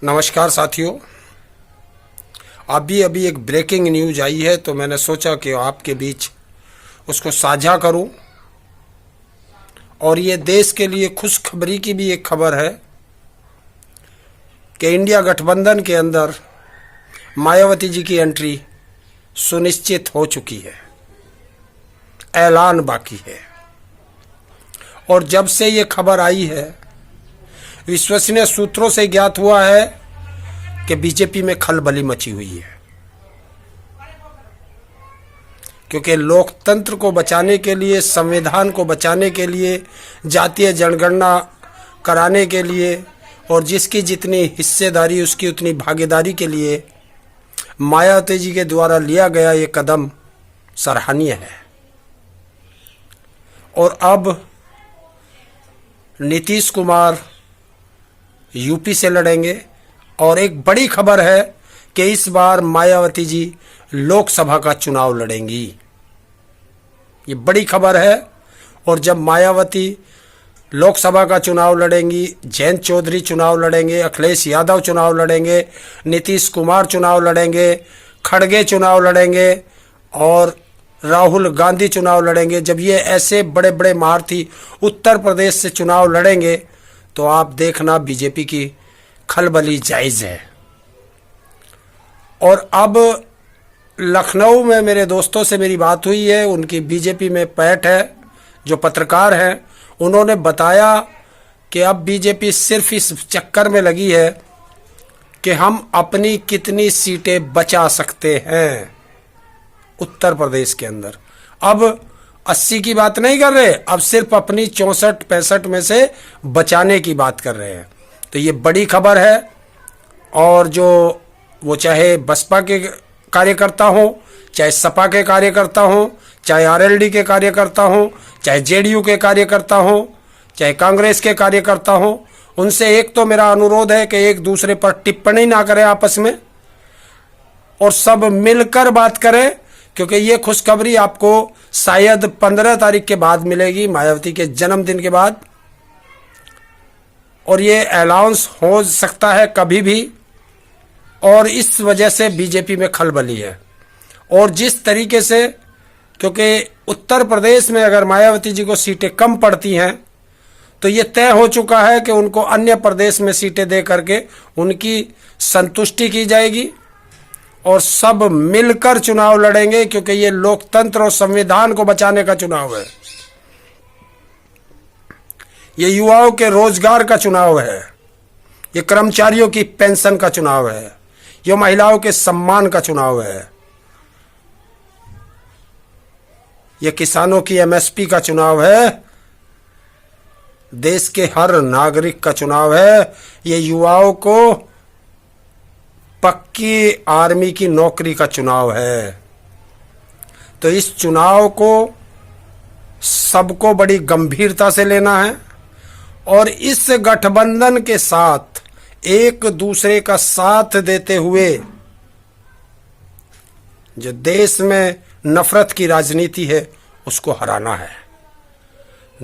नमस्कार साथियों, अभी एक ब्रेकिंग न्यूज आई है तो मैंने सोचा कि आपके बीच उसको साझा करूं। और ये देश के लिए खुशखबरी की भी एक खबर है कि इंडिया गठबंधन के अंदर मायावती जी की एंट्री सुनिश्चित हो चुकी है, ऐलान बाकी है। और जब से ये खबर आई है, विश्वसनीय सूत्रों से ज्ञात हुआ है कि बीजेपी में खलबली मची हुई है, क्योंकि लोकतंत्र को बचाने के लिए, संविधान को बचाने के लिए, जातीय जनगणना कराने के लिए और जिसकी जितनी हिस्सेदारी उसकी उतनी भागीदारी के लिए मायावती जी के द्वारा लिया गया ये कदम सराहनीय है। और अब नीतीश कुमार यूपी से लड़ेंगे और एक बड़ी खबर है कि इस बार मायावती जी लोकसभा का चुनाव लड़ेंगी। ये बड़ी खबर है। और जब मायावती लोकसभा का चुनाव लड़ेंगी, जयंत चौधरी चुनाव लड़ेंगे, अखिलेश यादव चुनाव लड़ेंगे, नीतीश कुमार चुनाव लड़ेंगे, खड़गे चुनाव लड़ेंगे और राहुल गांधी चुनाव लड़ेंगे, जब ये ऐसे बड़े बड़े महारथी उत्तर प्रदेश से चुनाव लड़ेंगे तो आप देखना बीजेपी की खलबली जायज़ है। और अब लखनऊ में मेरे दोस्तों से मेरी बात हुई है, उनकी बीजेपी में पैठ है, जो पत्रकार हैं, उन्होंने बताया कि अब बीजेपी सिर्फ इस चक्कर में लगी है कि हम अपनी कितनी सीटें बचा सकते हैं उत्तर प्रदेश के अंदर। अब 80 की बात नहीं कर रहे, अब सिर्फ अपनी 64-65 में से बचाने की बात कर रहे हैं। तो ये बड़ी खबर है। और जो वो चाहे बसपा के कार्यकर्ता हो, चाहे सपा के कार्यकर्ता हो, चाहे आरएलडी के कार्यकर्ता हो, चाहे जेडीयू के कार्यकर्ता हो, चाहे कांग्रेस के कार्यकर्ता हो, उनसे एक तो मेरा अनुरोध है कि एक दूसरे पर टिप्पणी ना करें आपस में और सब मिलकर बात करें, क्योंकि ये खुशखबरी आपको शायद 15 तारीख के बाद मिलेगी, मायावती के जन्मदिन के बाद। और ये अनाउंस हो सकता है कभी भी। और इस वजह से बीजेपी में खलबली है। और जिस तरीके से, क्योंकि उत्तर प्रदेश में अगर मायावती जी को सीटें कम पड़ती हैं तो ये तय हो चुका है कि उनको अन्य प्रदेश में सीटें दे करके उनकी संतुष्टि की जाएगी और सब मिलकर चुनाव लड़ेंगे, क्योंकि ये लोकतंत्र और संविधान को बचाने का चुनाव है। ये युवाओं के रोजगार का चुनाव है, ये कर्मचारियों की पेंशन का चुनाव है, ये महिलाओं के सम्मान का चुनाव है, ये किसानों की एमएसपी का चुनाव है, देश के हर नागरिक का चुनाव है, ये युवाओं को पक्की आर्मी की नौकरी का चुनाव है। तो इस चुनाव को सबको बड़ी गंभीरता से लेना है और इस गठबंधन के साथ एक दूसरे का साथ देते हुए जो देश में नफरत की राजनीति है उसको हराना है,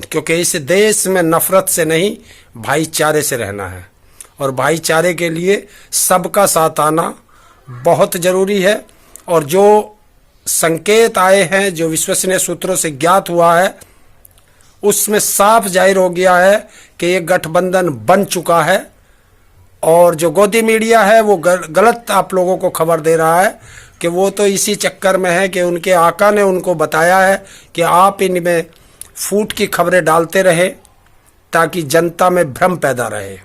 क्योंकि इस देश में नफरत से नहीं भाईचारे से रहना है। और भाईचारे के लिए सबका साथ आना बहुत ज़रूरी है। और जो संकेत आए हैं, जो विश्वसनीय सूत्रों से ज्ञात हुआ है, उसमें साफ जाहिर हो गया है कि ये गठबंधन बन चुका है। और जो गोदी मीडिया है वो गलत आप लोगों को खबर दे रहा है कि वो तो इसी चक्कर में है कि उनके आका ने उनको बताया है कि आप इनमें फूट की खबरें डालते रहे ताकि जनता में भ्रम पैदा रहे।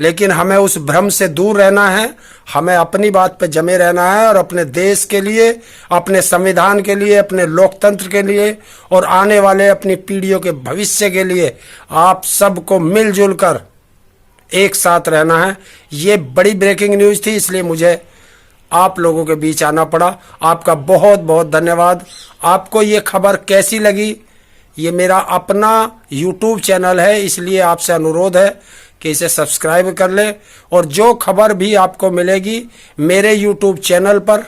लेकिन हमें उस भ्रम से दूर रहना है, हमें अपनी बात पे जमे रहना है और अपने देश के लिए, अपने संविधान के लिए, अपने लोकतंत्र के लिए और आने वाले अपनी पीढ़ियों के भविष्य के लिए आप सबको मिलजुल कर एक साथ रहना है। ये बड़ी ब्रेकिंग न्यूज़ थी, इसलिए मुझे आप लोगों के बीच आना पड़ा। आपका बहुत बहुत धन्यवाद। आपको ये खबर कैसी लगी? ये मेरा अपना YouTube चैनल है, इसलिए आपसे अनुरोध है कि इसे सब्सक्राइब कर लें। और जो खबर भी आपको मिलेगी मेरे YouTube चैनल पर,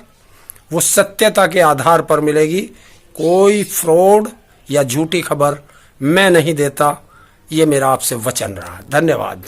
वो सत्यता के आधार पर मिलेगी। कोई फ्रॉड या झूठी खबर मैं नहीं देता, ये मेरा आपसे वचन रहा। धन्यवाद।